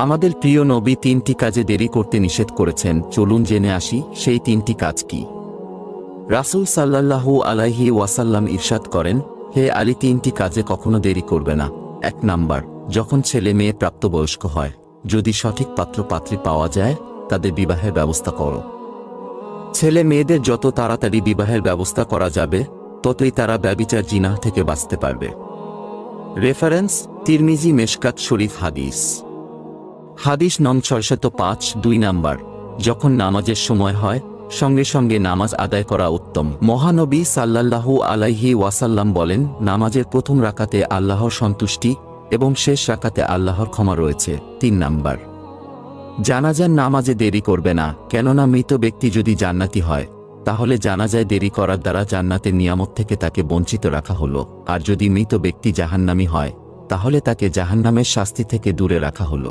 আমাদের প্রিয় নবী তিনটি কাজে দেরি করতে নিষেধ করেছেন, চলুন জেনে আসি সেই তিনটি কাজ কি। রাসূল সাল্লাল্লাহু আলাইহি ওয়াসাল্লাম ইরশাদ করেন, হে আলী, তিনটি কাজে কখনো দেরি করবে না। 1 নাম্বার, যখন ছেলে মেয়ে প্রাপ্তবয়স্ক হয়, যদি সঠিক পাত্রপাত্রী পাওয়া যায়, তাদের বিবাহের ব্যবস্থা করো। ছেলে মেয়েদের যত তাড়াতাড়ি বিবাহের ব্যবস্থা করা যাবে, ততই তারা ব্যভিচার জিনাহ থেকে বাঁচতে পারবে। রেফারেন্স: তিরমিজি মেশকাত শরীফ হাদিস। হাদিস নং 605। 2 নাম্বার, যখন নামাজের সময় হয়, সঙ্গে সঙ্গে নামাজ আদায় করা উত্তম। মহানবী সাল্লাল্লাহু আলাইহি ওয়াসাল্লাম বলেন, নামাজের প্রথম রাকাতে আল্লাহর সন্তুষ্টি এবং শেষ রাকাতে আল্লাহর ক্ষমা রয়েছে। 3 নাম্বার, জানাজার নামাজে দেরি করবে না, কেননা মৃত ব্যক্তি যদি জান্নাতি হয়, তাহলে জানাজায় দেরি করার দ্বারা জান্নাতের নিয়ামত থেকে তাকে বঞ্চিত রাখা হলো, আর যদি মৃত ব্যক্তি জাহান্নামী হয়, তাহলে তাকে জাহান্নামের শাস্তি থেকে দূরে রাখা হলো।